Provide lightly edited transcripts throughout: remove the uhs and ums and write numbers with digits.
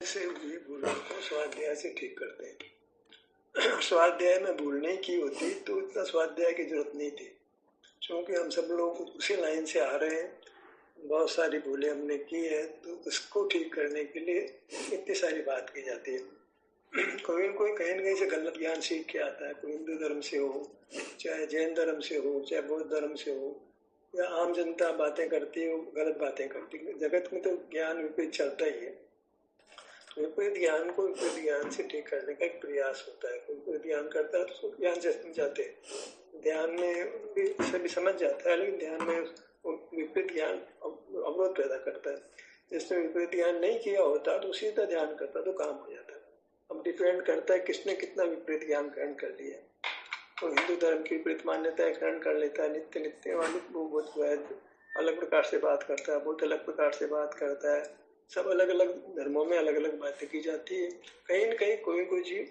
से हुई भूलों को स्वाध्याय से ठीक करते हैं। स्वाध्याय में भूल नहीं की होती तो इतना स्वाध्याय की जरूरत नहीं थी, क्योंकि हम सब लोग उसी लाइन से आ रहे हैं। बहुत सारी भूलें हमने की है, तो उसको ठीक करने के लिए इतनी सारी बात की जाती है। कोई कहीं न कहीं से गलत ज्ञान सीख के आता है, कोई हिंदू धर्म से हो, चाहे जैन धर्म से हो, चाहे बौद्ध धर्म से हो, या आम जनता बातें करती है, गलत बातें करती है। जगत में तो ज्ञान विपरीत चलता ही है। विपरीत ज्ञान को विपरीत ज्ञान से ठीक करने का एक प्रयास होता है। कोई विपरीत ज्ञान करता है तो उसको ज्ञान से समझाते हैं। ध्यान में भी सभी समझ जाता है, लेकिन ध्यान में विपरीत ज्ञान अवरोध पैदा करता है। जिसने विपरीत ज्ञान नहीं किया होता तो सीधा ध्यान करता तो काम हो जाता है। अब डिपेंड करता है किसने कितना विपरीत ज्ञान ग्रहण कर लिया। तो हिंदू धर्म की विपरीत मान्यताएं ग्रहण कर लेता है, नित्य नित्य वाली वो बहुत अलग प्रकार से बात करता है, बहुत अलग प्रकार से बात करता है। सब अलग अलग धर्मों में अलग अलग बातें की जाती है। कहीं न कहीं कोई जीव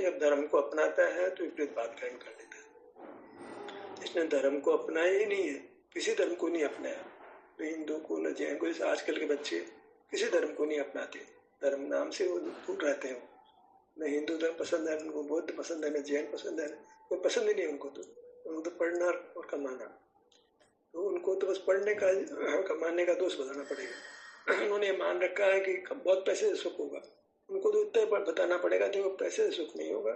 जब धर्म को अपनाता है तो विपरीत बात ग्रहण कर लेता है। इसने धर्म को अपनाया ही नहीं है, किसी धर्म को नहीं अपनाया, न हिंदू को न जैन को। आजकल के बच्चे किसी धर्म को नहीं अपनाते, धर्म नाम से वो दूर रहते हैं। न हिंदू धर्म पसंद है उनको, बौद्ध पसंद है, न जैन पसंद है, कोई पसंद ही नहीं उनको। उनको तो पढ़ना और कमाना, तो उनको तो बस पढ़ने का कमाने का दोष बताना पड़ेगा। उन्होंने मान रखा है कि बहुत पैसे से सुख होगा, उनको तो इतना बताना पड़ेगा देखो पैसे से सुख नहीं होगा,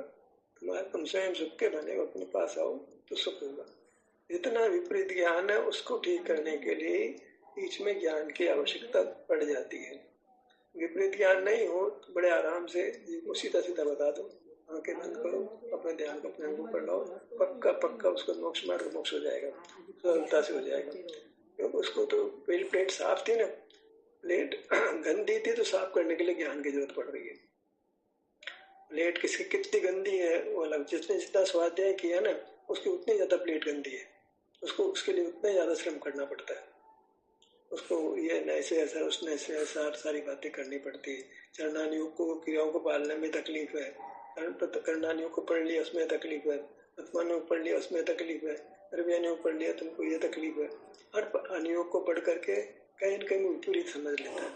तुम स्वयं सुख के बने अपने पास आओ तो सुख होगा। इतना विपरीत ज्ञान है, उसको ठीक करने के लिए बीच में ज्ञान की आवश्यकता पड़ जाती है। विपरीत ज्ञान नहीं हो तो बड़े आराम से वो सीधा सीधा बता दो, आंखें बंद करो, अपने ध्यान को अपने ऊपर लाओ, पक्का पक्का उसको मोक्ष मार्ग मोक्ष हो जाएगा, सरलता से हो जाएगा। क्योंकि उसको तो पहली प्लेट साफ थी ना, प्लेट गंदी थी तो साफ करने के लिए ज्ञान की जरूरत पड़ रही है। प्लेट किसकी कितनी गंदी है वो अलग, जिसने जितना स्वाध्याय किया ना उसकी उतनी ज्यादा प्लेट गंदी है, उसको उसके लिए उतना ज्यादा श्रम करना पड़ता है। उसको ये ऐसे ऐसा उसने ऐसे ऐसा सारी बातें करनी पड़ती है। चरणानियोग को क्रियाओं को पालने में तकलीफ है, करणानियोग को पढ़ लिया उसमें तकलीफ है, आत्मानियोग पढ़ लिया उसमें तकलीफ है, द्रव्यानियोग पढ़ लिया तुमको ये तकलीफ है। हर अनियोग को पढ़ करके कहीं न कहीं विपरीत समझ लेता है।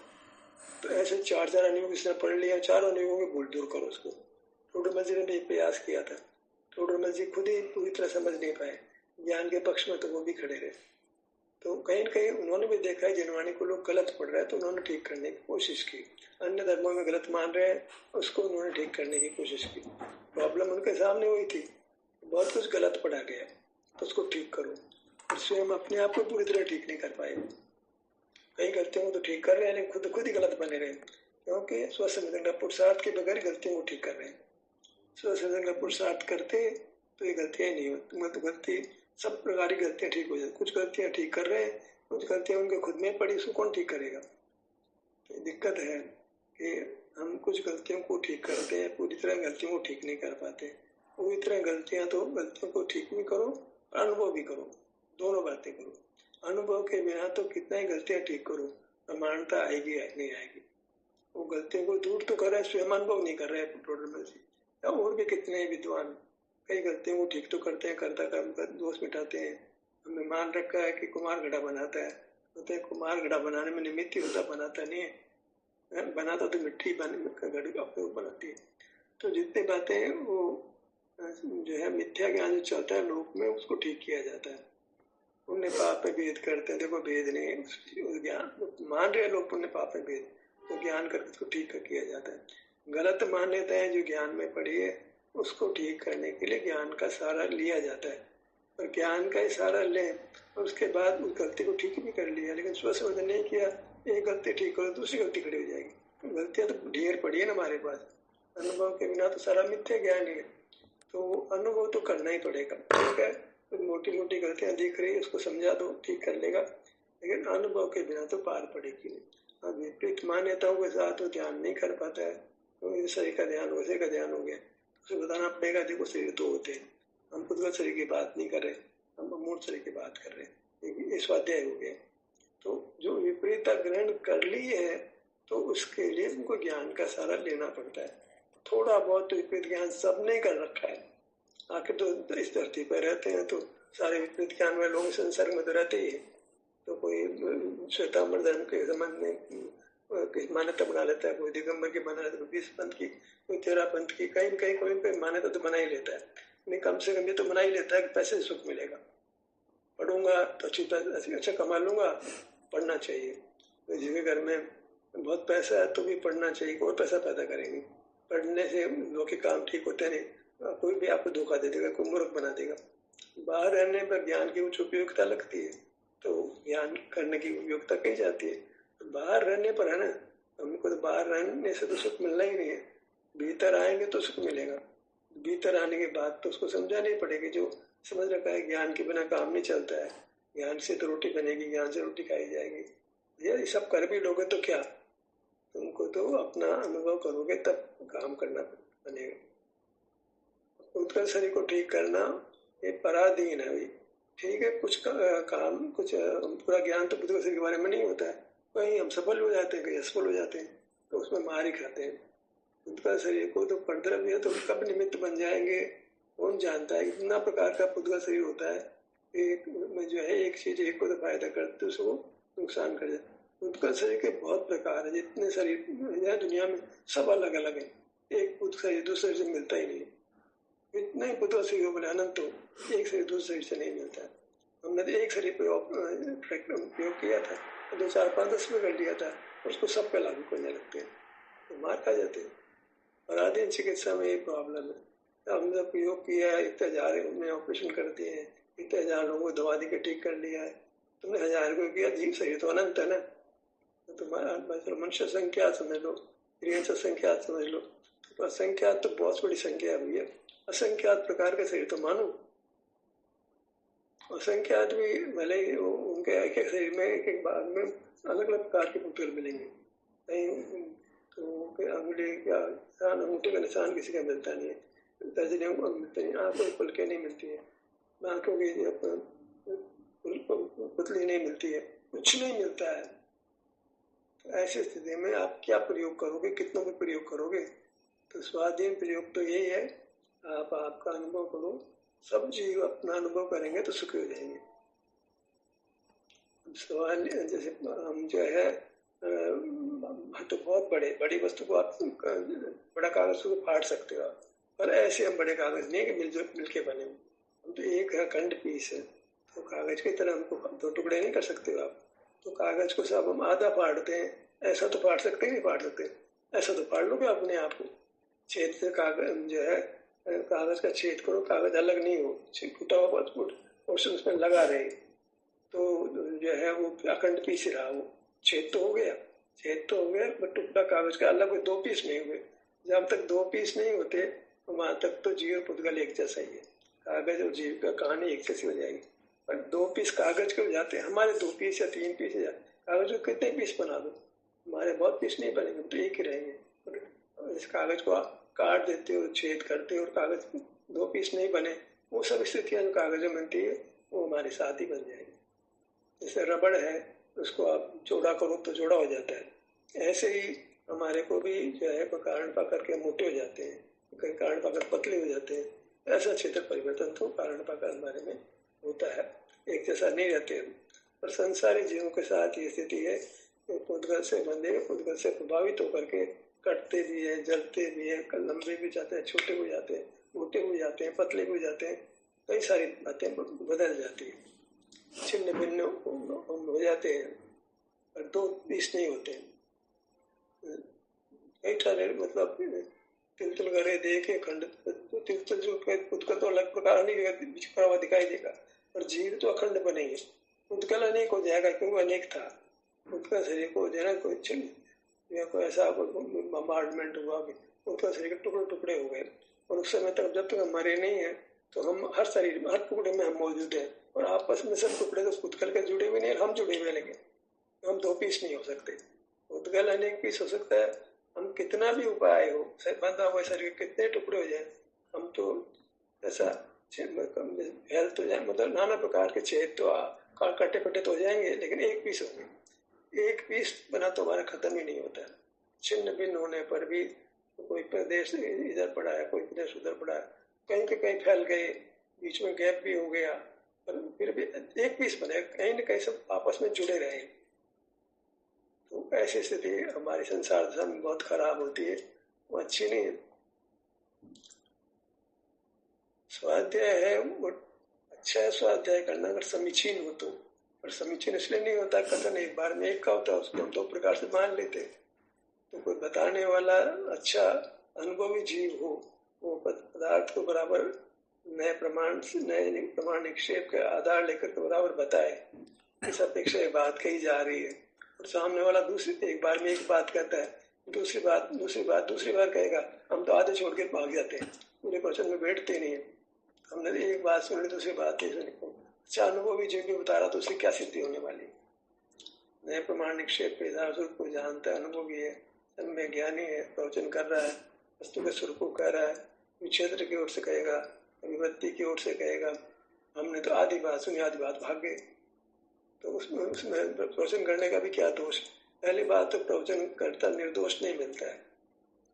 तो ऐसे चार अनियोग इसने पढ़ लिया, चारों अनियोगों की भूल दूर करो उसको। टोडरमल जी ने एक प्रयास किया था, टोडरमल जी खुद ही पूरी तरह समझ नहीं पाए, ज्ञान के पक्ष में तो वो भी खड़े रहे। तो कहीं न कहीं उन्होंने भी देखा है जिनवाणी को लोग गलत पढ़ रहे हैं तो उन्होंने ठीक करने की कोशिश की। अन्य धर्मों में गलत मान रहे हैं उसको उन्होंने ठीक करने की कोशिश की। प्रॉब्लम उनके सामने हुई थी, बहुत कुछ गलत पढ़ा गया तो उसको ठीक करो। स्वयं अपने आप को पूरी तरह ठीक नहीं कर पाए, कई गलतियों को तो ठीक कर रहे हैं लेकिन खुद ही गलत बने रहे, क्योंकि स्वसंवेदन का पुरुषार्थ के बगैर गलतियों को ठीक कर रहे हैं। स्वसंवेदन का पुरुषार्थ करते तो ये गलतियां नहीं होती, मतलब गलती सब प्रकार की गलतियां ठीक हो जाती। कुछ गलतियां ठीक कर रहे हैं, कुछ गलतियां उनके खुद में पड़ी, उसको कौन ठीक करेगा। तो दिक्कत है कि हम कुछ गलतियों को ठीक करते हैं, पूरी तरह गलतियों को ठीक नहीं कर पाते। पूरी तरह गलतियों को ठीक भी करो और अनुभव भी करो, दोनों बातें करो। अनुभव के बिना तो कितना ही गलतियां ठीक करो, प्रमाणता आएगी नहीं आएगी। वो गलतियों को दूर तो कर रहे हैं, स्वयं अनुभव नहीं कर रहे हैं टोडरमल जी, और भी कितने विद्वान कई गलतियों को ठीक तो करते हैं, करता कर्म का दोष मिटाते हैं। हमने मान रखा है कि कुमार घड़ा बनाता है, तो कुमार घड़ा बनाने में निमित्त ही होता, बनाता नहीं है। बनाता तो मिट्टी घड़ी अपने ऊपर बनाती है। तो जितनी बातें वो जो है मिथ्या ज्ञान जो चलता है लोक में उसको ठीक किया जाता है। पुण्य पाप में भेद करते हैं, देखो भेद नहीं, ज्ञान मान रहे लोग पुण्य पाप में भेद, तो ज्ञान करके उसको ठीक किया जाता है। गलत मान्यताएं जो ज्ञान में पड़ी है उसको ठीक करने के लिए ज्ञान का सहारा लिया जाता है, और ज्ञान का सहारा लें और उसके बाद उस गलती को ठीक भी कर लिया, लेकिन स्वसंवेदन नहीं किया, एक गलती ठीक करो दूसरी गलती खड़ी हो जाएगी। गलतियां तो ढेर पड़ी है ना हमारे पास, अनुभव के बिना तो सारा मिथ्या ज्ञान है, तो अनुभव तो करना ही पड़ेगा। ठीक है, तो मोटी मोटी गलतियां दिख रही है उसको समझा दो, ठीक कर लेगा, लेकिन अनुभव के बिना तो पार पड़ेगी नहीं। अब विपरीत मान्यताओं के साथ वो ध्यान नहीं कर पाता है, तो इस शरीर का ध्यान वैसे का ध्यान हो गया, उसे बताना पड़ेगा देखो शरीर दो होते हैं, हम खुद शरीर की बात नहीं कर रहे, हम अमूर्त शरीर की बात कर रहे हैं, ये स्वाध्याय हो गया। तो जो विपरीतता ग्रहण कर ली है तो उसके लिए उनको ज्ञान का सहारा लेना पड़ता है। थोड़ा बहुत तो विपरीत ज्ञान सबने कर रखा है, आखिर तो इस धरती पर रहते हैं तो सारे विपरीत ज्ञान वाले लोग संसार में तो रहते ही है। तो कोई श्वेतांबर धर्म के संबंध में कोई मान्यता बना लेता है, कोई दिगंबर की बना लेता है, कोई 20 पंथ की, कोई 13 पंथ की, कहीं न कहीं कोई मान्यता तो बना ही लेता है। नहीं, कम से कम ये तो बना ही लेता है कि पैसे से सुख मिलेगा, पढ़ूंगा तो अच्छा कमा लूंगा, पढ़ना चाहिए। तो जिसके घर में बहुत पैसा है तो भी पढ़ना चाहिए, और पैसा पैदा करेंगे। पढ़ने से लोग के काम ठीक होते नहीं, कोई भी आपको धोखा दे देगा, कोई मूर्ख बना देगा। बाहर रहने पर ज्ञान की उच्च उपयोगिता लगती है, तो ज्ञान करने की उपयोगिता कही जाती है। तो बाहर रहने पर है ना, हमको तो बाहर रहने से तो सुख मिलना ही नहीं है, भीतर आएंगे तो सुख मिलेगा। भीतर आने के बाद तो उसको समझानी पड़ेगी, जो समझ रखा है ज्ञान के बिना काम नहीं चलता है, ज्ञान से तो रोटी बनेगी, ज्ञान से रोटी खाई जाएगी। ये सब कर भी लोगे तो क्या, तुमको तो अपना अनुभव करोगे तब काम करना बनेगा। खुद का शरीर को ठीक करना ये पराधीन है भाई। ठीक है, कुछ काम कुछ पूरा ज्ञान तो खुद का शरीर के बारे में नहीं होता है, कहीं हम सफल हो जाते हैं, कहीं असफल हो जाते हैं, तो उसमें मार ही खाते हैं। खुद का शरीर को तो उपद्रव्य है, तो कब निमित्त बन जाएंगे कौन जानता है। इतना प्रकार का खुद का शरीर होता है, एक में जो है एक चीज एक को तो फायदा करते उसको नुकसान कर जाता है। खुद का शरीर के बहुत प्रकार है, जितने शरीर दुनिया में सब अलग अलग है, एक खुद शरीर दूसरे से मिलता ही नहीं। इतना ही पुत्र शरीर बोले अनंत हो, एक शरीर दूसरे शरीर से नहीं मिलता है। हमने तो एक शरीर प्रयोग किया था, 2 4 5 10 में कर दिया था, उसको सब पे लागू करने लगते हैं तो मार खा जाते हैं। और आधुनिक चिकित्सा में ये प्रॉब्लम है। हमने प्रयोग किया है, इतने हजार में ऑपरेशन कर दिए हैं, इतने हजार लोगों को दवा दी के ठीक कर लिया है, तुमने 1000 को किया, जीव शरीर तो अनंत है ना। तो तुम्हारा मनुष्य संख्या समझ लो, संख्या समझ लो, तो असंख्यात तो बहुत बड़ी संख्या है भैया। असंख्यात प्रकार का शरीर तो मानो, असंख्यात भी भले ही उनके एक एक शरीर में एक एक भाग में अलग अलग प्रकार के पुतल मिलेंगे। कहीं तो अंगुली का निशान, अंगूठे का निशान किसी का मिलता नहीं है, तर्जनियों को मिलते नहीं, आंखों की पलकें नहीं मिलती है, आंखों की पुतली नहीं मिलती है, कुछ नहीं मिलता है। तो ऐसी स्थिति में आप क्या प्रयोग करोगे, कितनों में प्रयोग करोगे। तो स्वाधीन प्रयोग तो यही है, आप आपका अनुभव करो, सब जीव अपना अनुभव करेंगे तो सुखी हो जाएंगे। सवाल जैसे हम जो है तो बहुत बड़ी वस्तु को आप बड़ा कागज को फाड़ सकते हो आप, पर ऐसे हम बड़े कागज नहीं कि मिल के बने, हम तो एक अखंड पीस है, तो कागज की तरह हमको 2 टुकड़े नहीं कर सकते हो आप। तो कागज को सब हम आधा फाड़ते हैं, ऐसा तो फाड़ सकते नहीं फाड़ सकते, ऐसा तो फाड़ लोगे अपने आप को। छेद से कागज जो है, कागज का छेद करो, कागज अलग नहीं हो, टूटा हुआ पोर्शन उसमें लगा रहे, तो जो है वो अखंड पीस रहा, वो छेद तो हो गया, छेद तो हो गया, बट टुकड़ा कागज का अलग 2 पीस नहीं हुए। जब तक 2 पीस नहीं होते तो वहां तक तो जीव और पुद्गल एक जैसा ही है, कागज और जीव का कहानी एक जैसी हो जाएगी। पर 2 पीस कागज के हो जाते हैं, हमारे 2 पीस या 3 पीस हो जाते, कागज को कितने पीस बना दो, हमारे बहुत पीस नहीं बनेंगे, तो एक ही रहेंगे। इस कागज को काट देते हो, छेद करते हो, और कागज 2 पीस नहीं बने, वो सब स्थितियां जो कागज में बनती है वो हमारे साथ ही बन जाएगी। जैसे रबड़ है, उसको आप चौड़ा करो तो चौड़ा हो जाता है, ऐसे ही हमारे को भी जो है कारण पाकर के मोटे हो जाते हैं, कई कारण पाकर पतले हो जाते हैं। ऐसा क्षेत्र परिवर्तन तो कारण पाकर हमारे में होता है, एक जैसा नहीं रहते हम। पर संसारी जीवों के साथ ये स्थिति है, पुद्गल से बंधे, पुद्गल से प्रभावित होकर के कटते भी है, जलते भी है, लंबे भी जाते हैं, छोटे हो जाते हैं, मोटे हो जाते हैं, पतले भी हो जाते हैं, कई सारी बातें बदल जाती है, छिन्न भिन्न हो जाते हैं, पर 2 पीस नहीं होते हैं। कई सारे मतलब तिल गरे देखे खंड, तो तिल जो पुद्गल तो अलग प्रकार नहीं बिछड़ा हुआ दिखाई देगा, पर जीव तो अखंड बनेंगे। पुद्गल अनेक हो जाएगा क्योंकि अनेक था, पुद्गल शरीर को जो है ना कोई या कोई ऐसा बम्बार्डमेंट हुआ कि उसका शरीर के टुकड़े टुकड़े हो गए, और उस समय तक जब तक हम मरे नहीं है तो हम हर शरीर में हर टुकड़े में हम मौजूद हैं, और आपस में सब टुकड़े तो पुद्गल के जुड़े हुए नहीं, हम जुड़े हुए, लेकिन हम 2 पीस नहीं हो सकते। पुद्गल अनेक पीस हो सकता है, हम कितना भी उपाय हो, बंधा हुआ शरीर कितने टुकड़े हो जाए, हम तो ऐसा हेल्थ हो जाए, मतलब नाना प्रकार के छेद तो कटे पटे तो हो जाएंगे, लेकिन एक पीस होंगे। एक पीस बना तो हमारा खत्म ही नहीं होता। छिन्न भिन्न होने पर भी कोई प्रदेश इधर पड़ा है, कोई प्रदेश उधर पड़ा है, कहीं के कहीं फैल गए, बीच में गैप भी हो गया, पर फिर भी एक पीस बने, कहीं न कहीं सब आपस में जुड़े रहे। तो ऐसी स्थिति हमारी संसार दशा में बहुत खराब होती है, वो अच्छी नहीं है। स्वाध्याय है वो अच्छा है स्वाध्याय करना, अगर समीचीन हो तो। पर समीचीन इसलिए नहीं होता, कथन एक बार में एक का होता है, उसको हम 2 प्रकार से मान लेते हैं। तो कोई बताने वाला अच्छा अनुभवी जीव हो, वो पदार्थ को बराबर नए प्रमाण निक्षेप के आधार लेकर के बराबर बताए, इस अपेक्षा ये बात कही जा रही है। और सामने वाला दूसरी एक बार में एक बात कहता है, दूसरी बार कहेगा, हम तो आधे छोड़ के भाग जाते हैं, पूरे क्वेश्चन में बैठते नहीं है। हमने एक बात सुनी, दूसरी बात नहीं सुनी। अच्छा अनुभवी जीव भी बता रहा तो उससे क्या सिद्धि होने वाली? नए प्रमाण निक्षेप के आधार से को जानता है, अनुभवी है, सम्य ज्ञानी है, प्रवचन कर रहा है, वस्तु के स्वरूप को कह रहा है, क्षेत्र की ओर से कहेगा, अभिव्यक्ति की ओर से कहेगा। हमने तो आधी बात सुनी, आधी बात भाग गए, तो उसमें प्रवचन करने का भी क्या दोष? पहली बात तो प्रवचन करता निर्दोष नहीं मिलता है,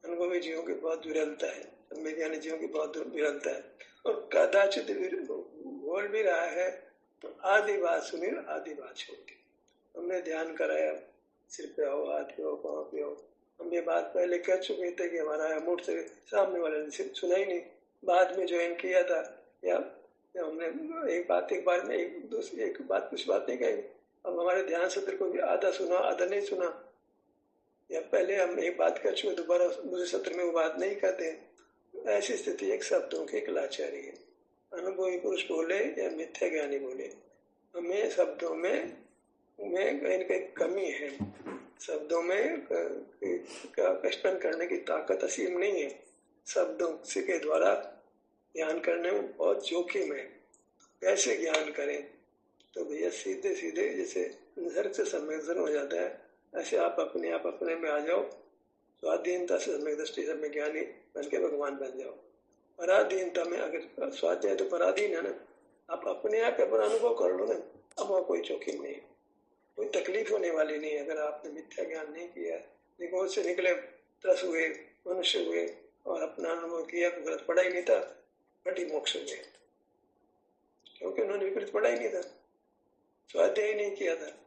अनुभवी जीवों की बहुत विरलता है, सम्य ज्ञानी जीवों की बहुत विरलता है। और कदाचित बोल भी रहा है तो आधी बात सुनी, आधी बात छोड़ दी। हमने ध्यान कराया, सिर पे आओ, हाथ पे आओ, पाँव पे आओ। हम ये बात पहले कह चुके थे कि हमारा मूड से सामने वाले ने सुना ही नहीं, बाद में ज्वाइन किया था, या हमने एक बार में एक बात कुछ बात नहीं कही। अब हमारे ध्यान सत्र को भी आधा सुना, आधा नहीं सुना, या पहले हम एक बात कर चुके, दोबारा दूसरे सत्र में वो बात नहीं कहते। ऐसी स्थिति एक शब्दों की लाचारी है। अनुभवी पुरुष बोले या मिथ्या ज्ञानी बोले, हमें शब्दों में कहीं न कहीं कमी है। शब्दों में एक्सप्लेन करने की ताकत असीम नहीं है। शब्दों के द्वारा ज्ञान करने में बहुत जोखिम है। कैसे ज्ञान करें? तो भैया सीधे सीधे जैसे निसर्ग से सम्यक हो जाता है, ऐसे आप अपने में आ जाओ, स्वाधीनता से सम्यक दृष्टि से ज्ञानी बन के भगवान बन जाओ। पराधीनता में अगर स्वाध्याय तो पराधीन है ना, आप अपने आप अपना अनुभव कर लो ना, अब वहाँ कोई जोखिम नहीं, कोई तकलीफ होने वाली नहीं। अगर आपने मिथ्या ज्ञान नहीं किया, निगोद से निकले, रस हुए, मनुष्य हुए और अपना अनुभव किया, गलत पढ़ा ही नहीं था, घटी मोक्ष हो गए, क्योंकि उन्होंने विपरीत पढ़ा ही नहीं था, स्वाध्याय ही नहीं किया था।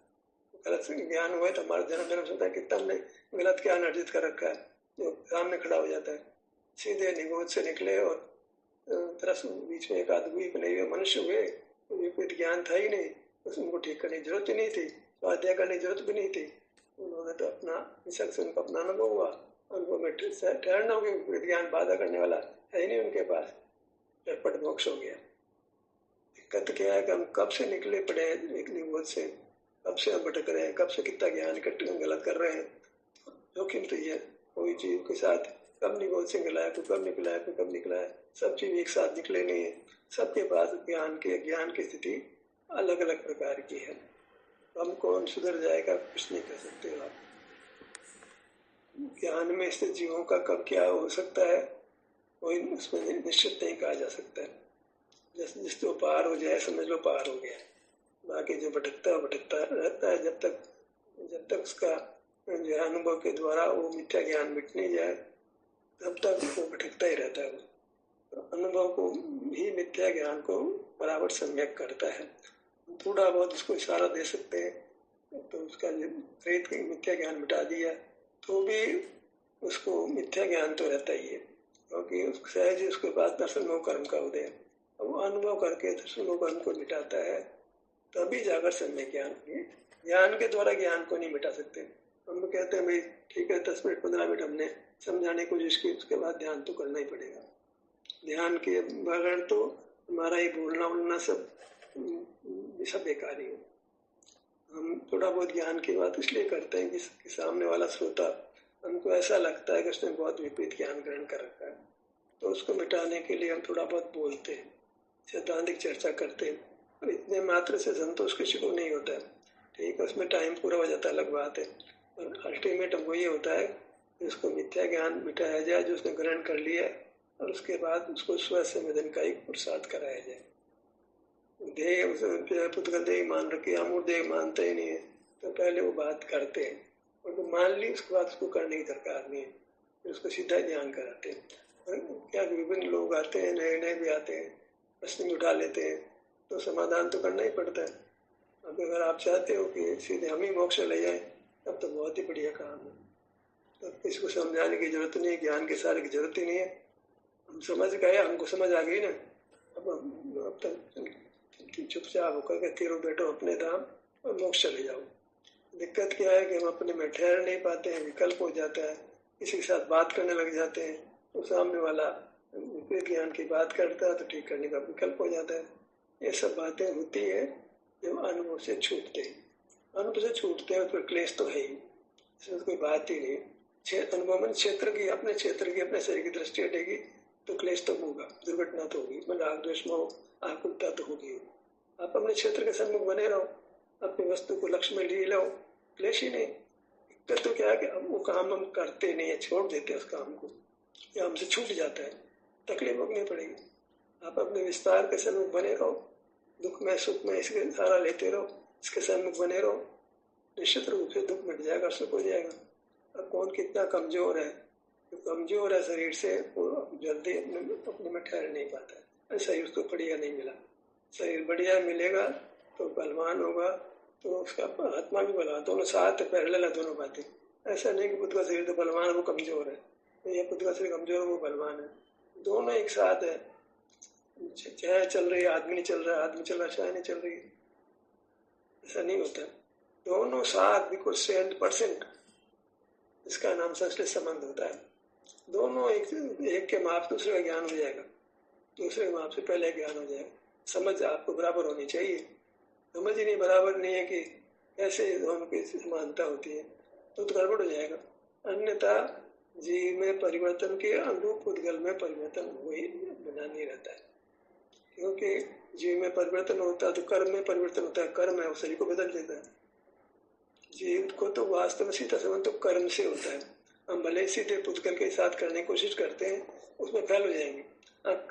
गलत ज्ञान हुए तो हमारा जन्म से कितना हमने गलत ज्ञान अर्जित कर रखा है, जो सामने खड़ा हो जाता है। सीधे निगोद से निकले और तरस बीच में एक आदमी बने हुए मनुष्य हुए, विपरीत ज्ञान था ही नहीं, बस उनको ठीक करने की जरूरत ही नहीं थी, स्वाध्याय करने की जरूरत भी नहीं थी। उन्होंने तो अपना निसर्ग से उनको अपना अनुभव हुआ, अनुभव में ठहरना हो गया, विपरीत ज्ञान बाधा करने वाला है ही नहीं उनके पास, झटपट मोक्ष हो गया। दिक्कत क्या है कि हम कब से निकले पड़े हैं एक निगोद से, कब से हम भटक रहे हैं, कब से कितना ज्ञान इकट्ठे गलत कर रहे हैं। जोखिम तो ये कोई जीव के साथ कब निगोद से निकला है, कोई कब निकला है, कोई कब निकला है, सब चीज एक साथ निकले नहीं है। सबके पास ज्ञान की स्थिति अलग अलग प्रकार की है। हम कौन सुधर जाएगा कुछ नहीं कर सकते आप। ज्ञान में स्थित जीवों का कब क्या हो सकता है कोई उसमें निश्चित नहीं कहा जा सकता है। जिस तो पार हो जाए समझ लो पार हो गया, बाकी जो भटकता रहता है जब तक उसका जो है अनुभव के द्वारा वो मिथ्या ज्ञान मिट नहीं जाए तब तक वो भटकता ही रहता है। तो अनुभव को ही मिथ्या ज्ञान को बराबर सम्यक करता है। थोड़ा बहुत उसको इशारा दे सकते हैं, तो उसका प्रेत मिथ्या ज्ञान मिटा दिया तो भी उसको मिथ्या ज्ञान तो रहता ही है, क्योंकि सहज उसके पास दर्शन कर्म का उदय, अब वो अनुभव करके दर्शन कर्म को मिटाता है, तभी जाकर सम्यक ज्ञान के द्वारा ज्ञान को नहीं मिटा सकते। हम लोग कहते हैं भाई ठीक है 10 मिनट 15 मिनट हमने समझाने की कोशिश की, उसके बाद ध्यान तो करना ही पड़ेगा। ध्यान के बगैर तो हमारा ये बोलना उलना सब बेकार ही हो। हम थोड़ा बहुत ज्ञान की बात इसलिए करते हैं कि सामने वाला श्रोता हमको ऐसा लगता है कि उसने बहुत विपरीत ज्ञान ग्रहण कर रखा है, तो उसको मिटाने के लिए हम थोड़ा बहुत बोलते हैं, सैद्धांतिक चर्चा करते हैं, और इतने मात्र से संतोष किसी को नहीं होता है। ठीक है, उसमें टाइम पूरा हो जाता है, अलग बात है, और अल्टीमेट हमको ये होता है कि उसको मिथ्या ज्ञान मिटाया जाए जो उसने ग्रहण कर लिया, और उसके बाद उसको स्व संवेदन का एक पुरुषार्थ कराया जाए। देह पुत्र देह मान रखे, अमूर देह मानते ही नहीं है, तो पहले वो बात करते हैं, और तो मान ली उसके बाद उसको करने की दरकार नहीं है, फिर उसको सीधा ज्ञान कराते हैं। और क्या विभिन्न लोग आते हैं, नए नए भी आते हैं, प्रश्न उठा लेते हैं, तो समाधान तो करना ही पड़ता है। अब अगर आप चाहते हो कि सीधे हम ही मोक्ष ले जाए, तब तो बहुत ही बढ़िया काम है। तो इसको समझाने की जरूरत नहीं है, ज्ञान के सारे की जरूरत ही नहीं है। हम समझ गए, हमको समझ आ गई ना। अब तक चुपचाप होकर के तीरों बैठो अपने धाम और मोक्ष चले जाओ। दिक्कत क्या है कि हम अपने में ठहर नहीं पाते हैं, विकल्प हो जाता है, किसी के साथ बात करने लग जाते हैं तो सामने वाला विपरीत ज्ञान की बात करता है तो ठीक करने का विकल्प हो जाता है। ये सब बातें होती है जब अनुभव से छूटते हैं। अनुभव से छूटते हैं तो क्लेश तो है ही, इसमें तो कोई बात ही नहीं। अनुभव में क्षेत्र की, अपने शरीर की दृष्टि हटेगी तो क्लेश तो होगा, दुर्घटना तो होगी, मन राग द्वेष मोह आकुलता तो होगी। आप अपने क्षेत्र के सम्मुख बने रहो, अपनी वस्तु को लक्ष्य में लिए लो, क्लेश ही नहीं। दिक्कत तो क्या है कि हम वो काम हम करते नहीं है, छोड़ देते हैं उस काम को, या हमसे छूट जाता है, तकलीफ भोगनी पड़ेगी। आप अपने विस्तार के सम्मुख बने रहो, दुख में सुख में इसके सहारा लेते रहो, इसके सम्मुख बने रहो, निश्चित रूप से दुख मिट जाएगा, सुख हो जाएगा। अब कौन कितना कमजोर है, जो कमजोर है शरीर से वो जल्दी अपने में ठहर नहीं पाता है। शरीर उसको बढ़िया नहीं मिला, शरीर बढ़िया मिलेगा तो बलवान होगा तो उसका आत्मा भी बलवान, दोनों साथ पैरेलल है दोनों बातें। ऐसा नहीं कि बुद्ध का शरीर तो बलवान है वो कमजोर है, तो यह बुद्ध का शरीर कमजोर है वो बलवान है, दोनों एक साथ है। चाय चल रही है, आदमी नहीं चल रहा, आदमी चल रहा, चाय नहीं चल रही, ऐसा नहीं होता। दोनों साथ बिल्कुल 100%, इसका नाम संश्लिष्ट संबंध होता है। दोनों एक के माप दूसरे का ज्ञान हो जाएगा, दूसरे के माप से पहले ज्ञान हो जाएगा। समझ आपको बराबर होनी चाहिए, समझ ही नहीं बराबर नहीं है कि कैसे दोनों की समानता होती है तो गड़बड़ हो जाएगा। अन्यथा जीव में परिवर्तन के अनुरूप उद्गल में परिवर्तन वही बना नहीं रहता है, क्योंकि जीव में परिवर्तन होता है तो कर्म में परिवर्तन होता है, कर्म है वो शरीर को बदल देता है। जीव को तो वास्तव में सीधा संबंध तो कर्म से होता है। हम भले सीधे पुतगल के साथ करने की कोशिश करते हैं, उसमें फेल हो जाएंगे।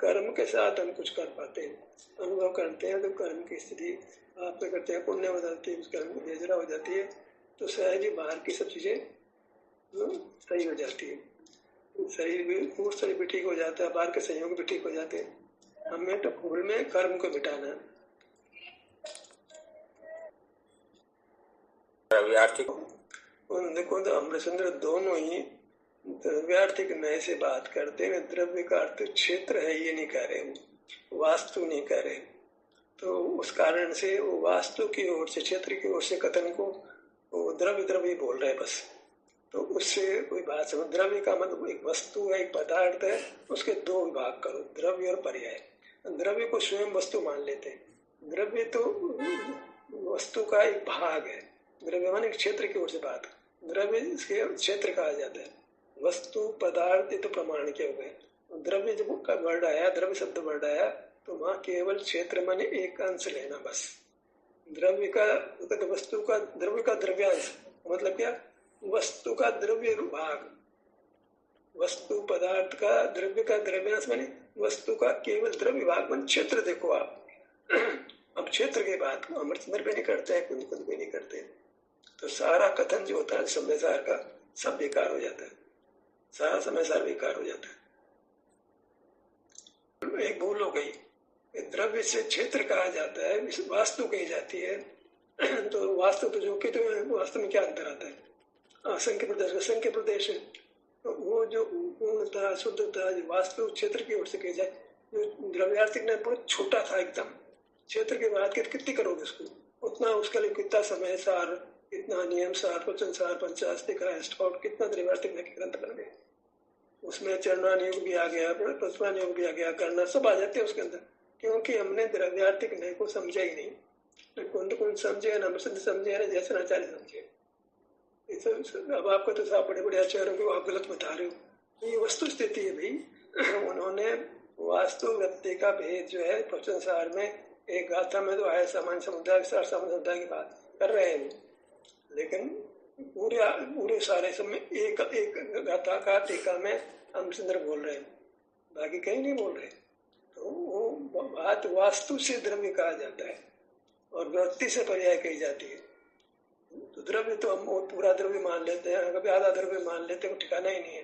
कर्म के साथ हम कुछ कर पाते हैं, अनुभव करते हैं तो कर्म की स्थिति आप करते हैं, पुण्य बदलती है, उस कर्म की बेजरा हो जाती है तो सहज ही बाहर की सब चीजें सही हो जाती है। शरीर भी ठीक हो जाता है, बाहर के संयोग भी ठीक हो जाते हैं। हमें तो फूल में कर्म को मिटाना है। देखो तो अमृतचंद्र दोनों ही द्रव्यार्थिक नए से बात करते हैं। द्रव्य का अर्थ क्षेत्र है ये नहीं कह रहे, वास्तु नहीं कह रहे, तो उस कारण से वो वास्तु की ओर से, क्षेत्र की ओर से कथन को वो द्रव्य बोल रहे बस। तो उससे कोई बात समझ, द्रव्य का मतलब एक वस्तु है, एक पदार्थ है, उसके दो विभाग करो, द्रव्य और पर्याय। द्रव्य को स्वयं वस्तु मान लेते हैं, द्रव्य तो वस्तु का एक भाग है। द्रव्य माने क्षेत्र की ओर से बात, द्रव्य इसके क्षेत्र कहा जाता है। वस्तु पदार्थ ये तो प्रमाण के हो गए। द्रव्य जब का वर्ड आया, द्रव्य शब्द वर्ड आया तो वहां केवल क्षेत्र माने एक अंश लेना बस। द्रव्य का वस्तु का, द्रव्य का द्रव्यांश मतलब क्या, वस्तु का द्रव्य भाग, वस्तु पदार्थ का द्रव्य का द्रव्यांश माने वस्तु का केवल द्रव्य भाग माने क्षेत्र। देखो आप अब क्षेत्र के बात को अमृतसर भी नहीं करते हैं, कुछ भी नहीं करते, तो सारा कथन जो होता है समयसार का सब बेकार हो जाता है, सारा समयसार बेकार हो जाता है। एक भूल हो गई, द्रव्य से क्षेत्र कहा जाता है, वास्तु कही जाती है, तो वास्तु तो जो कि तो वास्तु में क्या अंतर आता है, असंख्य प्रदेश असंख्य प्रदेश है, तो वो जो पूर्णता शुद्धता जो वास्तु क्षेत्र की ओर से कही जाए, जो द्रव्यार्थिक ने बहुत छोटा था एकदम, क्षेत्र की बात कितनी करोगे उसको, उतना उसके लिए कितना समय सार, कितना नियम सार, वचन सार, पंचास्तिका स्टॉट, कितना द्रव्यार्थिक ने ग्रंथ कर गए, उसमें चरणान योग भी आ गया, प्रस्वान योग भी आ गया, करना सब आ जाते हैं उसके अंदर, क्योंकि हमने द्रव्यार्थिक नय को समझा ही नहीं। कुंद समझे ना, समझे ना, जैसे आचार्य समझे। अब आपको तो साहब बड़े बड़े आचार्यों को आप गलत बता रहे हो, ये वस्तु स्थिति है भाई। उन्होंने वास्तु व्यक्ति का भेद जो है प्रवचन सार में एक गाथा में तो आया, सामान्य समुदाय विस्तार सामान्य समुदाय की बात कर रहे हैं, लेकिन पूरे सारे समय एक गाथा का टीका में रामचंद्र बोल रहे हैं, बाकी कहीं नहीं बोल रहे। तो वो बात वास्तु से द्रव्य कहा जाता है और वृत्ति से पर्याय कही जाती है। तो द्रव्य तो हम पूरा द्रव्य मान लेते हैं, कभी आधा द्रव्य मान लेते हैं, ठिकाना ही नहीं है।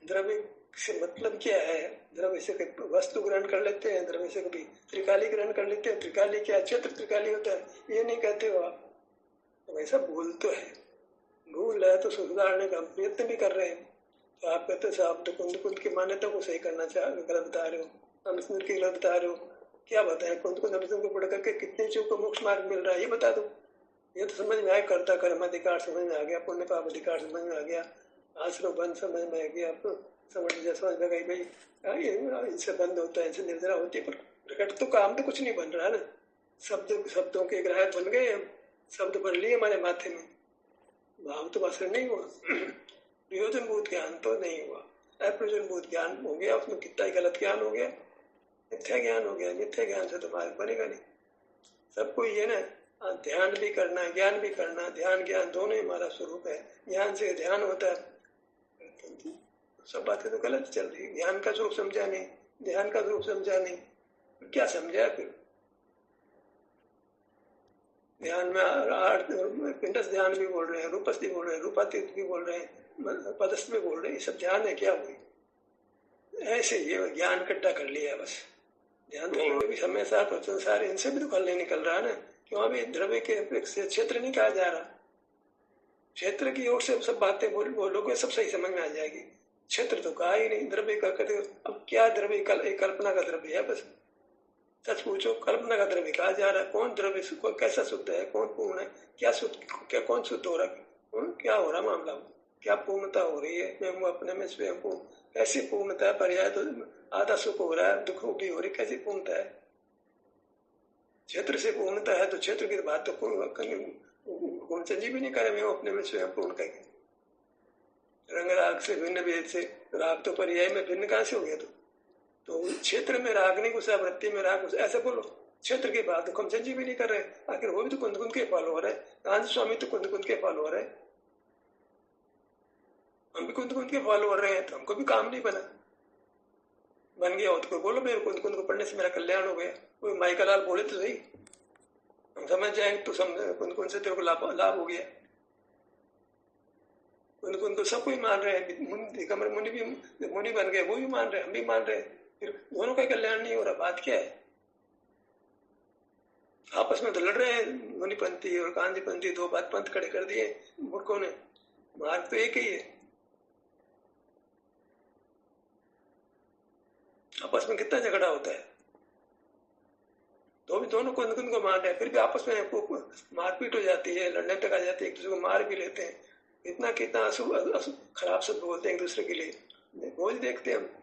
द्रव्य से मतलब क्या है, द्रव्य से वस्तु ग्रहण कर लेते हैं, द्रव्य से कभी त्रिकाली ग्रहण कर लेते हैं, त्रिकाली क्या क्षेत्र त्रिकाली होता है ये नहीं कहते हो आप, तो ऐसा बोल तो है, भूल है तो सुधारने का प्रयत्न भी कर रहे हैं। तो आप कहते हैं साहब तो कुंद कुंद की मान्यता को सही करना गलत बता रहे हो, अनुस्मृति की गलत बता रहे हो, क्या बताएं? कुंद कुंद अनुस्मृति को पढ़ करके कितने चीजों को मोक्ष मार्ग मिल रहा है ये बता दो। ये तो समझ में आया, कर्ता कर्म अधिकार समझ में आ गया, पुण्य पाप अधिकार समझ में आ गया, आश्रम बंद समझ में आ गया, समझ में गई भाई इनसे बंद होता है, इनसे निर्जरा होती है, पर प्रकट तो काम तो कुछ नहीं बन रहा है ना। शब्दों के ग्राहक बन गए हम, शब्द पढ़ लिए हमारे माथे में, भाव तो असर नहीं हुआ। प्रयोजन भूत ज्ञान तो नहीं हुआ, अप्रयोजन भूत ज्ञान हो गया, उसमें कितना ही गलत ज्ञान हो गया, मिथ्या ज्ञान हो गया। मिथ्या ज्ञान से तो मार्ग बनेगा नहीं। सबको ये ना ध्यान भी करना, ज्ञान भी करना, ध्यान ज्ञान दोनों ही हमारा स्वरूप है। ज्ञान से ध्यान होता है, सब बातें तो गलत चल रही। ज्ञान का स्वरूप समझा नहीं, ध्यान का स्वरूप समझा नहीं, क्या समझा फिर? ध्यान में पिंडस ध्यान भी बोल रहे हैं, रूपस भी बोल रहे हैं, रूपातीत भी बोल रहे हैं, पदस्थ भी बोल रहे हैं, ये सब ध्यान है क्या? हुई ऐसे ये ज्ञान इकट्ठा कर लिया बस। ध्यान तो भी समय साथ संसार इनसे भी तो फल नहीं निकल रहा है ना। क्यों? अभी द्रव्य के क्षेत्र नहीं कहा जा रहा, क्षेत्र की ओर से सब बातें बोलोगे सब सही समझ में आ जाएगी। क्षेत्र तो कहा ही नहीं, द्रव्य का कहते। अब क्या द्रव्य? एक कल्पना का द्रव्य है बस। सच पूछो, कल्पना का द्रव्य कहा जा रहा है। कौन द्रव्य कैसा शुद्ध है, कौन पूर्ण है, क्या शुद्ध, क्या कौन शुद्ध हो रहा है, क्या हो रहा मामला, क्या पूर्णता हो रही है? मैं हूँ अपने में स्वयं पूर्ण, कैसी पूर्णता है? पर्याय तो आधा सुख हो रहा है, दुख भी हो रही, कैसी पूर्णता है? क्षेत्र से पूर्णता है तो क्षेत्र की बात तो कौन संजीव भी नहीं करे, मैं अपने में स्वयं पूर्ण करके। रंग राग से भिन्न भेद से राग तो पर्याय में भिन्न कहां से हो गया? तो क्षेत्र में राग नहीं घुसा, वृत्ति में राग घुसा, ऐसे बोलो। क्षेत्र की बात तो हम संजीव भी नहीं कर रहे, आखिर वो भी तो कुंद कुंद के फॉलोअर है। गांधी स्वामी तो कुंद कुंद के फॉलोअर है, हम भी कुंद कुंद के फॉलोअर रहे हैं, तो हमको भी काम नहीं बन गया हो तो कोई बोलो मेरे कुंद कुंद को पढ़ने से मेरा कल्याण हो गया। कोई माइका लाल बोले तो सही, हम समझ जाएंगे तो कुंद कुंद से तेरे को लाभ हो गया। कुंद कुंद तो सब कोई मान रहे हैं, मुनि भी मुनि बन गए, वो भी मान रहे हैं, हम भी मान रहे हैं, फिर दोनों का कल्याण नहीं हो रहा। बात क्या है? आपस में तो लड़ रहे हैं, मुनिपंथी और गांधीपंथी, दो बात पंथ खड़े कर दिए मूर्खों ने। मार्ग तो एक ही है। आपस में कितना झगड़ा होता है, तो भी दोनों कुंद कुंद को मान रहे हैं, फिर भी आपस में मारपीट हो जाती है, लड़ने तक आ जाती है, एक दूसरे को मार भी लेते हैं। इतना कितना खराब शब्द बोलते हैं एक दूसरे के लिए, रोज देखते हैं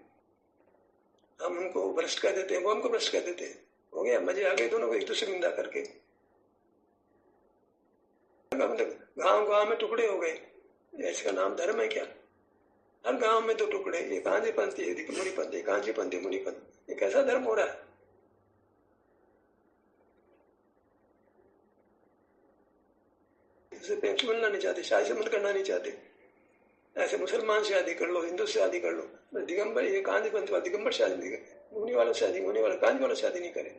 हम उनको भ्रष्ट कर देते हैं, वो हमको भ्रष्ट कर देते हैं। हो गया, मजे आ गए दोनों को एक दूसरे की निंदा करके। गांव गांव में टुकड़े हो गए, इसका नाम धर्म है क्या? हर गांव में दो टुकड़े, एक गांधीपंथी एक मुनिपंथी, गांधीपंथी मुनिपंथी, ये कैसा धर्म हो रहा है? प्रेम से मिलना नहीं चाहते, शादी संबंध करना नहीं चाहते। ऐसे मुसलमान से शादी कर लो, हिंदू से शादी कर लो, दिगंबर ये गांधीपंथी वाले दिगंबर शादी नहीं करे, मुनि वालों शादी, मुनि वाले गांधी वालों शादी नहीं करे।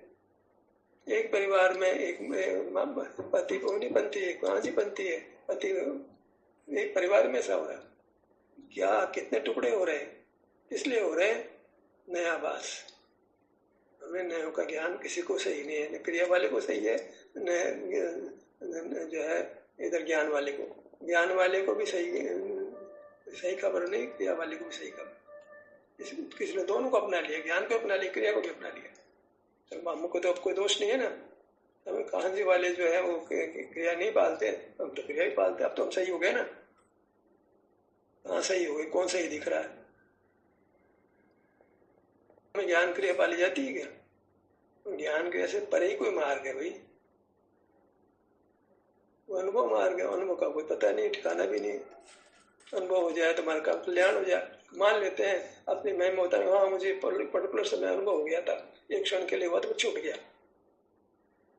एक परिवार में एक पति मुनिपंथी है, गांधीपंथी है, पति एक परिवार में ऐसा हो रहा है। क्या कितने टुकड़े हो रहे हैं? इसलिए हो रहे हैं नयाबास। हमें नयों का ज्ञान किसी को सही नहीं है, न क्रिया वाले को सही है, न जो है इधर ज्ञान वाले को भी सही खबर नहीं, क्रिया वाले को भी सही खबर। किसी ने दोनों को अपना लिया, ज्ञान को अपना लिया, क्रिया को भी अपना लिया। तो हमको तो अब कोई दोष नहीं है ना। हम कहां जी वाले जो है वो क्रिया नहीं पालते, हम तो क्रिया ही पालते। अब तो हम सही हो गए ना। कहाँ सही हो गए? कौन सही दिख रहा है? हमें ज्ञान क्रिया पाली जाती है क्या? ज्ञान क्रिया से परे ही कोई मार्ग है भाई, वो अनुभव मार्ग है। अनुभव का कोई पता नहीं, ठिकाना भी नहीं। अनुभव हो जाए तो हमारा काम कल्याण हो जाए। मान लेते हैं अपनी महिमा होता है, हाँ मुझे पर्टिकुलर समय अनुभव हो गया था, एक क्षण के लिए हुआ तो छूट गया।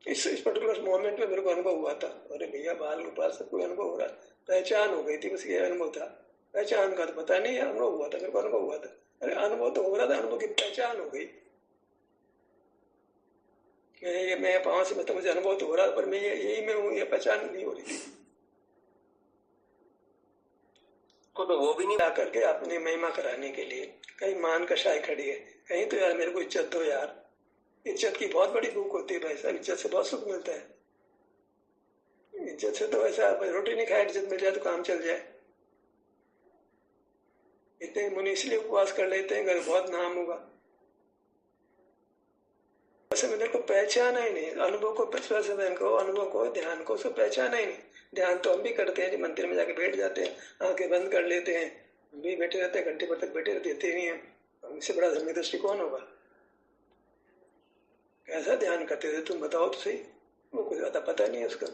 इस पर्टिकुलर मोमेंट में मेरे को अनुभव हुआ था। अरे भैया बाल गोपाल सब कोई अनुभव हो रहा, पहचान हो गई थी, बस ये अनुभव था। पहचान का तो पता नहीं है, अनुभव हुआ था, मेरे को अनुभव हुआ था। अरे अनुभव तो हो रहा था, अनुभव की पहचान हो गई। मैं पांव से मतलब मुझे अनुभव तो हो रहा था, पर मैं यही मैं हूँ, ये पहचान नहीं हो रही थी। तो वो भी नहीं ला करके अपनी महिमा कराने के लिए कहीं मान कषाय खड़ी है, कहीं तो यार मेरे को इज्जत दो यार। इज्जत की बहुत बड़ी भूख होती है भाई साहब, इज्जत से बहुत सुख मिलता है। इज्जत से तो ऐसा रोटी नहीं खाए, इज्जत मिल जाए तो काम चल जाए। इतने मुनि इसलिए उपवास कर लेते हैं, अगर बहुत नाम होगा। मेरे को पहचाना ही नहीं, अनुभव को अनुभव को ध्यान को उसको पहचाना ही नहीं। ध्यान तो हम भी करते हैं, जो मंदिर में जाके बैठ जाते हैं, आंखें बंद कर लेते हैं, हम भी बैठे रहते हैं, घंटे भर तक बैठे रहते नहीं है। हमसे बड़ा धर्मी दृष्टि कौन होगा? कैसा ध्यान करते थे तुम बताओ तो सही। वो कुछ ज्यादा पता नहीं है उसका।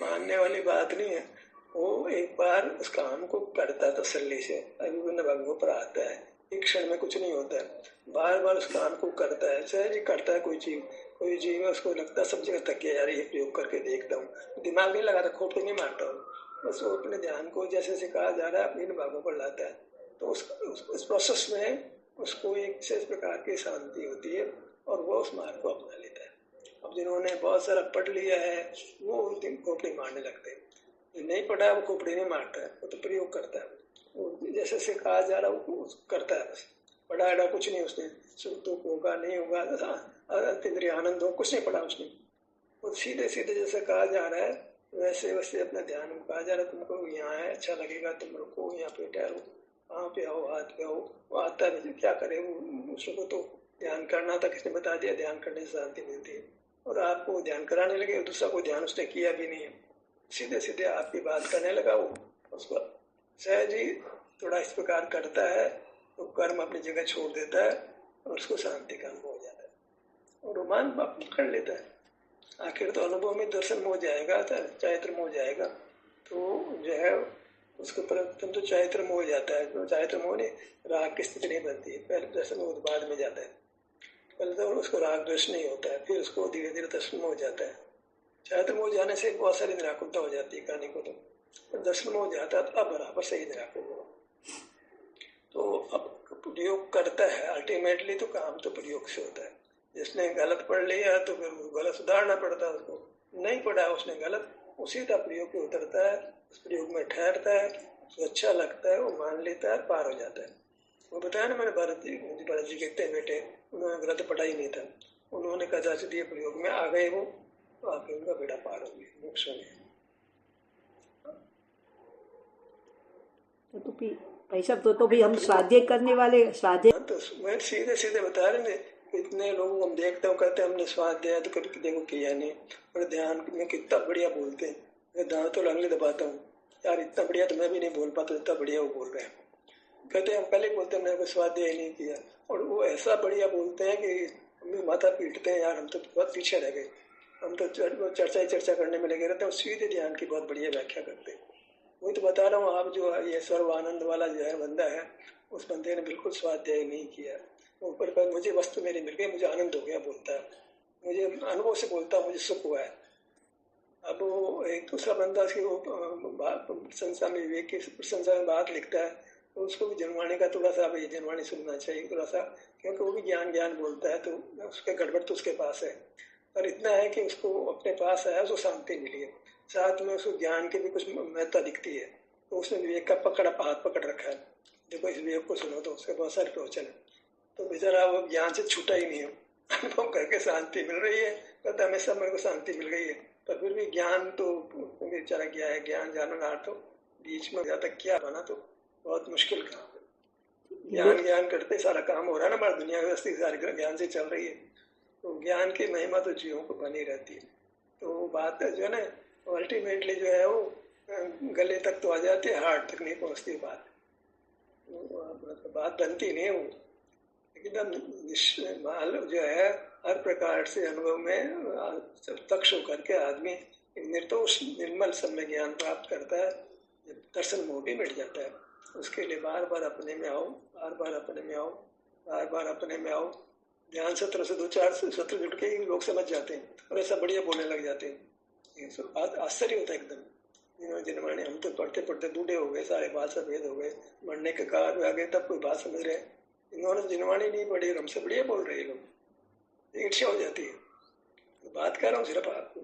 मानने वाली बात नहीं है। वो एक बार उस काम को करता तसल्ली से, अभिन्न भंगों पर आता है, एक क्षण में कुछ नहीं होता है, बार बार उस काम को करता है, सहज ही करता है। कोई जीव है, उसको लगता है सब जगह थक गया यार, ये प्रयोग करके देखता हूँ, दिमाग नहीं लगाता, खोपड़ी नहीं मारता हूँ, बस वो अपने ध्यान को जैसे सिखाया जा रहा है अपने भागों पर लाता है। तो उस प्रोसेस में उसको एक विशेष प्रकार की शांति होती है और वो उस मार्ग को अपना लेता है। अब जिन्होंने बहुत सारा पढ़ लिया है वो खोपड़ी मारने लगते हैं, जो नहीं पढ़ा है वो खोपड़ी नहीं मारता है, वो तो प्रयोग करता है, वो जैसे सिखाया जा रहा है वो करता है। बस पढ़ा कुछ नहीं उसने, सुख दुख होगा नहीं होगा, इंद्रिय आनंद हो, कुछ नहीं पढ़ा उसने। वो सीधे सीधे जैसे कहा जा रहा है वैसे वैसे अपना ध्यान में कहा जा रहा है, तुमको यहाँ है अच्छा लगेगा, तुम रुको, यहाँ पे ठहरो, वहाँ पे आओ, हाथ पे आओ, वो आता है। क्या करे, उसको तो ध्यान करना था, किसने बता दिया ध्यान करने से शांति मिलती है, और आपको ध्यान कराने लगे, दूसरा को ध्यान उसने किया भी नहीं है, सीधे सीधे आपकी बात करने लगा। वो उसको सहज ही थोड़ा इस प्रकार करता है तो कर्म अपनी जगह छोड़ देता है और उसको शांति का अनुभव हो जाता है और रोमान कर लेता है। आखिर तो अनुभव में दर्शन हो जाएगा, चारित्र हो जाएगा, तो जो है उसको प्रथम तो चारित्र हो जाता है। तो चारित्र मोह ने राग की स्थिति नहीं बनती है, पहले दर्शन हो बाद में जाता है। पहले तो उसको राग द्वेष नहीं होता है, फिर उसको धीरे धीरे दर्शन हो जाता है। चारित्र हो जाने से बहुत सारी निराकुलता हो जाती है कहानी को, तो दर्शन हो जाता है तो अब बराबर सही निराकुल हो। तो अब प्रयोग करता है अल्टीमेटली, तो काम तो प्रयोग से होता है। जिसने गलत पढ़ लिया तो फिर गलत सुधारना पड़ता है उसको, नहीं पढ़ा उसने गलत, उसी का प्रयोग पे उतरता है, उस प्रयोग में ठहरता है, उसको अच्छा लगता है, वो मान लेता है, पार हो जाता है। वो बताया ना मैंने, भरत जी के इतने बेटे, उन्होंने गलत पढ़ा ही नहीं था, उन्होंने कदाचित ये प्रयोग में आ गए, वो आके उनका बेड़ा पार हो गया, मोक्ष हो गया। तो भाई साहब तो भी हम स्वाध्याय करने वाले स्वाध्याय, तो मैं सीधे सीधे बता रहे थे। इतने लोगों को हम देखते हो कहते हैं हमने स्वाध्याय तो कभी देखो किया नहीं, और ध्यान में कितना बढ़िया बोलते हैं, मैं दांत तो लगने दबाता हूँ यार, इतना बढ़िया तो मैं भी नहीं बोल पाता, इतना बढ़िया वो बोल रहे हैं। कहते हैं हम पहले बोलते हैं मैंने स्वाध्याय नहीं किया, और वो ऐसा बढ़िया बोलते हैं कि हमें माथा पीटते हैं यार, हम तो बहुत पीछे रह गए, हम तो चर्चा करने में लगे रहते हैं, सीधे ध्यान की बहुत बढ़िया व्याख्या करते हैं। वही तो बता रहा हूँ, आप जो ये सर्व आनंद वाला जो है बंदा है, उस बंदे ने बिल्कुल स्वाध्याय नहीं किया। ऊपर पर मुझे वस्तु मेरी मिल गई, मुझे आनंद हो गया बोलता है, मुझे अनुभव से बोलता है, मुझे सुख हुआ है। अब वो एक दूसरा बंदा की वो प्रशंसा में, विवेक की प्रशंसा में बात लिखता है, तो उसको भी जनवाणी का थोड़ा सा भाई जनवाणी सुनना चाहिए थोड़ा सा, क्योंकि वो भी ज्ञान बोलता है, तो उसके गड़बड़ तो उसके पास है, पर इतना है कि उसको अपने पास आया, उसको शांति मिली है, साथ में उसको ज्ञान की भी कुछ महत्ता दिखती है, तो उसने विवेक का हाथ पकड़ रखा है, देखो इस विवेक को सुनो, तो उसके बहुत सारे प्रवचन है, तो बेचारा वो ज्ञान से छूटा ही नहीं है, अनुभव करके शांति मिल रही है, कहता हमेशा मेरे को शांति मिल गई है, पर फिर भी ज्ञान तो बेचारा गया है, ज्ञान जानना तो बीच में ज्यादा क्या बना, तो बहुत मुश्किल काम है। ज्ञान करते सारा काम हो रहा है ना, हमारी दुनिया व्यवस्थित सारी ज्ञान से चल रही है, तो ज्ञान की महिमा तो जीवों को बनी रहती है। तो बात जो है ना, अल्टीमेटली जो है वो गले तक तो आ जाती है, हार्ट तक नहीं पहुंचती बात, बात बनती नहीं है वो, एकदम मालूम जो है हर प्रकार से अनुभव में तक्ष होकर के आदमी निर्दोष निर्मल समय ज्ञान प्राप्त करता है, जब दर्शन मोह भी मिट जाता है। उसके लिए बार बार अपने में आओ, बार बार अपने में आओ, बार बार अपने में आओ। ध्यान सत्र से 2-4 सत्र जुड़ के ही लोग समझ जाते हैं और ऐसा बढ़िया बोलने लग जाते हैं, आश्चर्य होता है एकदम। जिन्होंने हम तो पढ़ते पढ़ते बूढ़े हो गए, सारे बात सफेद हो गए, मरने के काल आ गए, तब कोई बात समझ रहे, इन्होंने जिनवाणी नहीं पढ़ी, हमसे बढ़िया बोल रहे लोग, ईर्ष्या हो जाती है। तो बात कर रहा हूँ सिर्फ आपको,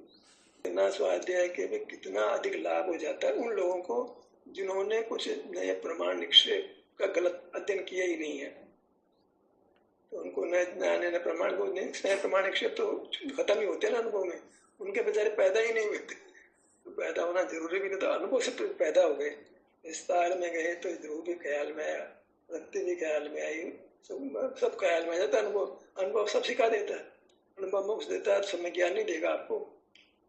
इतना स्वाध्याय के भी कितना अधिक लाभ हो जाता है उन लोगों को जिन्होंने कुछ नए प्रमाण निक्षेप का गलत अध्ययन किया ही नहीं है। तो उनको न ज्ञान न प्रमाण को स्नेह प्रमाणिक शब्द तो खत्म ही होते हैं ना अनुभव में, उनके बेचारे पैदा ही नहीं हुए थे, तो पैदा होना जरूरी भी नहीं था, अनुभव से तो पैदा हो गए। विस्तार में गए तो ध्रुव भी ख्याल में आया, वृत्ति भी ख्याल में आई, सब ख्याल में आ जाता है। अनुभव सब सिखा देता है, अनुभव मोक्ष देता है, समय ज्ञान नहीं देगा आपको,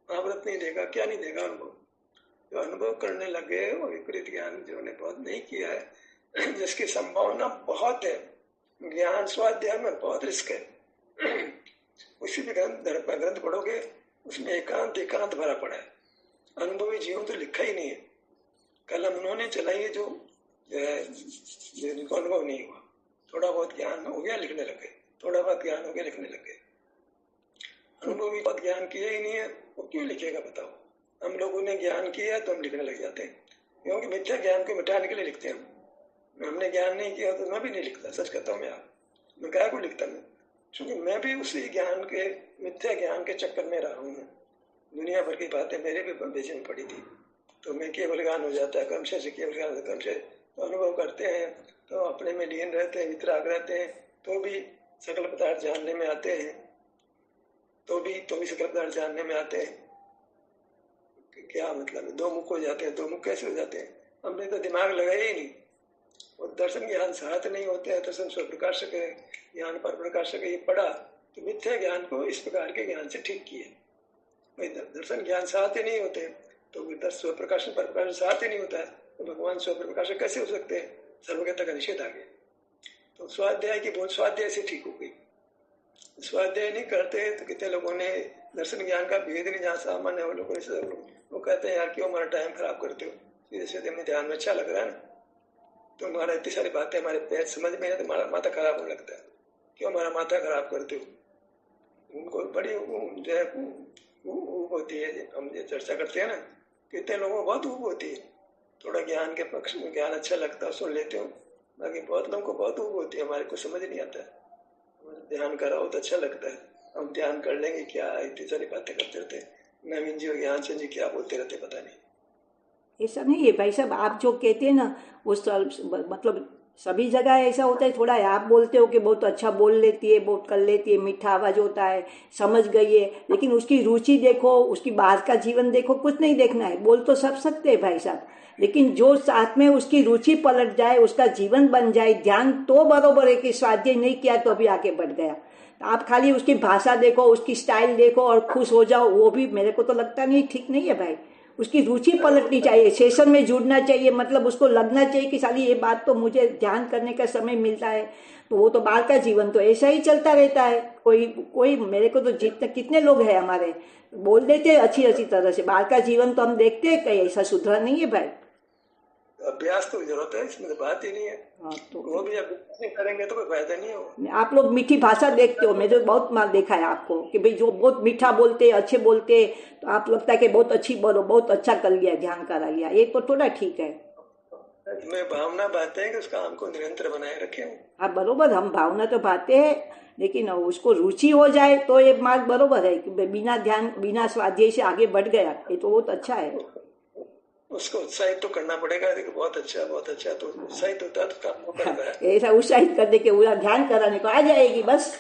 महाव्रत नहीं देगा, क्या नहीं देगा अनुभव। जो अनुभव करने लगे वो विपरीत ज्ञान जिन्होंने बहुत नहीं किया है, जिसकी संभावना बहुत है, ज्ञान स्वाध्याय में बहुत रिस्क है। उसी भी ग्रंथ पढ़ोगे उसमें एकांत भरा पड़ा है, अनुभवी जीवन तो लिखा ही नहीं है। कलम उन्होंने चलाई है जो जिनको अनुभव नहीं हुआ, थोड़ा बहुत ज्ञान हो गया लिखने लगे, थोड़ा बहुत ज्ञान हो गया लिखने लगे। अनुभवी बहुत ज्ञान किया ही नहीं है, वो क्यों लिखेगा बताओ। हम लोगों ने ज्ञान किया तो हम लिखने लग जाते हैं, क्योंकि मिथ्या ज्ञान को मिटाने के लिए लिखते हैं हम। हमने ज्ञान नहीं किया तो मैं भी नहीं लिखता, सच कहता हूँ मैं क्या को लिखता मैं, क्योंकि मैं भी उसी ज्ञान के, मिथ्या ज्ञान के चक्कर में रहा हूँ। दुनिया भर की बातें मेरे भी बेचैन पड़ी थी, तो मैं केवल ज्ञान हो जाता है, क्रमशः से केवल ज्ञान, क्रमशः तो अनुभव करते हैं, तो अपने में लीन रहते हैं, वितराग रहते हैं, तो भी सकल पदार्थ जानने में आते हैं, तो भी सकल पदार्थ जानने में आते हैं। क्या मतलब है, दो मुख हो जाते हैं, दो मुख कैसे हो जाते हैं, हमने तो दिमाग लगाया ही नहीं। और दर्शन ज्ञान साथ नहीं होते हैं, दर्शन स्वप्रकाशक है, ज्ञान पर प्रकाशक है, ये पढ़ा तो मिथ्या ज्ञान को इस प्रकार के ज्ञान से ठीक किए। भाई दर्शन ज्ञान साथ ही नहीं होते तो स्वप्रकाशन पर प्रकाशन साथ ही नहीं होता है, तो भगवान स्वप्रकाशक कैसे हो सकते हैं, सर्वज्ञता का निषेध आ गया। तो स्वाध्याय की बहुत स्वाध्याय से ठीक हो गई। स्वाध्याय नहीं करते तो कितने लोगों ने दर्शन ज्ञान का भेद नहीं, जहाँ सामान्य वो लोग वो कहते हैं यार क्यों हमारा टाइम खराब करते हो, सीधे सीधे अपने ध्यान में अच्छा लग रहा है ना, तो हमारा इतनी सारी बातें हमारे पैर समझ में है तो हमारा माथा खराब होने लगता है, क्यों हमारा माथा खराब करते हो। उनको बड़ी जो है ऊब होती है, हम ये चर्चा करते हैं ना, कितने लोगों को बहुत ऊब होती है, थोड़ा ज्ञान के पक्ष में ज्ञान अच्छा लगता है सुन लेते हो, बाकी बहुत लोगों को बहुत ऊब होती है, हमारे को समझ नहीं आता है। ध्यान करा हो तो अच्छा लगता है, हम ध्यान कर लेंगे क्या, इतनी सारी बातें करते रहते हैं, नवीन जी और ज्ञान चंद जी क्या बोलते रहते पता नहीं। ऐसा नहीं है भाई साहब, आप जो कहते हैं ना वो मतलब सभी जगह ऐसा होता है। थोड़ा आप बोलते हो कि बहुत अच्छा बोल लेती है, बहुत कर लेती है, मीठा आवाज होता है, समझ गई है, लेकिन उसकी रुचि देखो, उसकी बाहर का जीवन देखो, कुछ नहीं देखना है। बोल तो सब सकते हैं भाई साहब, लेकिन जो साथ में उसकी रुचि पलट जाए, उसका जीवन बन जाए, ध्यान तो बरोबर है कि स्वाध्याय नहीं किया तो अभी आगे बढ़ गया। आप खाली उसकी भाषा देखो, उसकी स्टाइल देखो और खुश हो जाओ, वो भी मेरे को तो लगता नहीं, ठीक नहीं है भाई। उसकी रुचि पलटनी चाहिए, सेशन में जुड़ना चाहिए, मतलब उसको लगना चाहिए कि साली ये बात तो मुझे ध्यान करने का समय मिलता है। तो वो तो बाहर का जीवन तो ऐसा ही चलता रहता है। कोई मेरे को तो जितने कितने लोग हैं हमारे बोल देते हैं अच्छी तरह से, बाहर का जीवन तो हम देखते हैं, कहीं ऐसा सुधरा नहीं है भाई। अभ्यास तो जरूरत है, इसमें तो बात ही नहीं है। हाँ, तो वो भी अभ्यास नहीं करेंगे तो कोई फायदा नहीं होगा। आप लोग मीठी भाषा देखते हो, मैंने बहुत मार देखा है आपको कि भाई जो बहुत मीठा बोलते अच्छे बोलते, तो आप लगता है कि बहुत अच्छी बोलो, बहुत अच्छा कर लिया, ध्यान करा लिया, ये तो थोड़ा ठीक है। मैं भावना बातें हैं कि उस काम को निरंतर बनाए रखे। हाँ बरोबर, हम भावना तो बातें हैं, लेकिन उसको रुचि हो जाए तो ये मार्ग बरोबर है कि बिना ध्यान बिना स्वाध्याय से आगे बढ़ गया, ये तो बहुत अच्छा है। उसको उत्साहित तो करना पड़ेगा, देखो बहुत अच्छा, तो उत्साहित होता है तो काम करेगा। ऐसा उत्साहित करने के पूरा ध्यान कराने को आ जाएगी बस।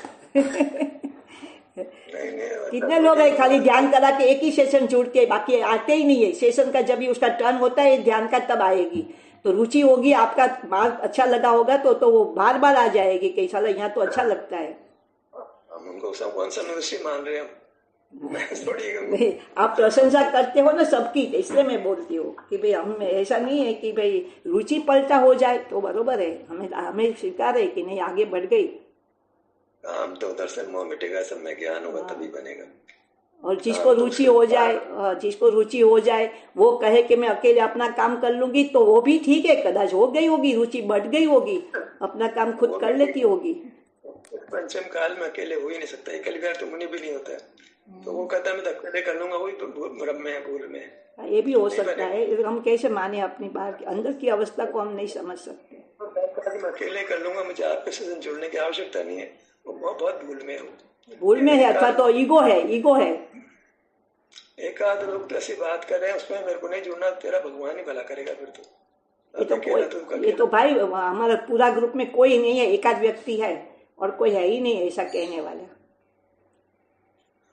कितने लोग हैं खाली ध्यान करा के एक ही सेशन जुड़ के, बाकी आते ही नहीं है। सेशन का जब भी उसका टर्न होता है ध्यान का तब आएगी, तो रुचि होगी, आपका मार्ग अच्छा लगा होगा तो वो बार बार आ जाएगी कि साला यहाँ तो अच्छा लगता है। हम उनको सब कौन सा ऋषि मान रहे हैं नहीं, आप प्रशंसा करते हो ना सबकी, इसलिए मैं बोलती हूँ कि भाई हम ऐसा नहीं है कि भाई रुचि पलटा हो जाए तो बरोबर है, हमें स्वीकार है कि नहीं आगे बढ़ गई। काम तो दर्शन मोह मिटेगा, सब में ज्ञान होगा तभी बनेगा। और जिसको रुचि हो जाए वो कहे कि मैं अकेले अपना काम कर लूंगी तो वो भी ठीक है, कदाच हो गई होगी, रुचि बढ़ गई होगी, अपना काम खुद कर लेती होगी। पंचम काल में अकेले हो ही नहीं सकता, एक कलिकार तो मुनि भी नहीं होता है, तो वो कहता है मैं अकेले कर लूंगा, वही भ्रम में है, भूल में है। ये भी हो सकता है, हम कैसे माने अपनी बात, अंदर की अवस्था को हम नहीं समझ सकते। मैं अकेले कर लूंगा, मुझे आपके साथ जुड़ने की आवश्यकता नहीं है, वो बहुत भूल में है, भूल में है अथवा तो ईगो है। एक आध लोग तो ऐसी बात कर रहे हैं उसमें मेरे को नहीं जुड़ना, तेरा भगवान ही भला करेगा फिर तो। ये तो भाई हमारा पूरा ग्रुप में कोई नहीं है, एक आध व्यक्ति है, और कोई है ही नहीं ऐसा कहने वाला।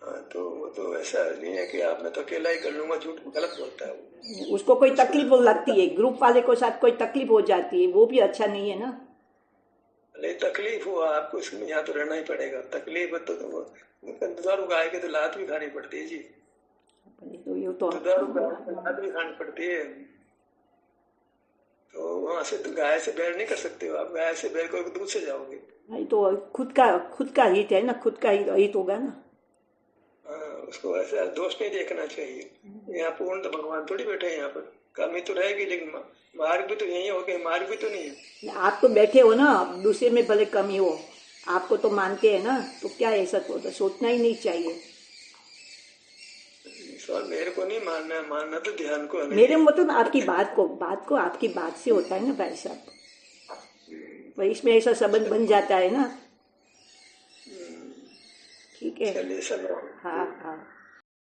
हाँ, तो वो तो ऐसा नहीं है कि आप मैं तो अकेला ही कर लूंगा, झूठ गलत बोलता है वो। उसको कोई तकलीफ हो लगती है, ग्रुप वाले को साथ कोई तकलीफ हो जाती है, वो भी अच्छा नहीं है ना। अरे तकलीफ हुआ आपको, इसमें यहाँ तो रहना ही पड़ेगा। तकलीफ है तो वो दारू गाय के तो लात भी खानी पड़ती है जी। तो ये तो तो दारू गाय के लात भी खानी पड़ती है। तो वहां से तो गाय से बैर नहीं कर सकते हो आप। गाय से बैर करोगे दूध से जाओगे। नहीं तो खुद का हित है ना, खुद का हित होगा ना। हाँ, उसको ऐसा दोष नहीं देखना चाहिए। यहाँ पूर्ण तो भगवान थोड़ी बैठे हैं यहाँ पर। कमी तो रहेगी, लेकिन मार्ग भी तो यही हो गया, मार्ग भी तो नहीं है। आप तो बैठे हो ना, दूसरे में भले कमी हो, आपको तो मानते हैं ना, तो क्या ऐसा तो सोचना ही नहीं चाहिए। सर मेरे को नहीं मानना है, मानना तो ध्यान को है। मेरे मतलब आपकी बात को आपकी बात से होता है ना भाई साहब, तो इसमें ऐसा संबंध बन जाता है ना। ठीक है। चलिए सर। हाँ हाँ।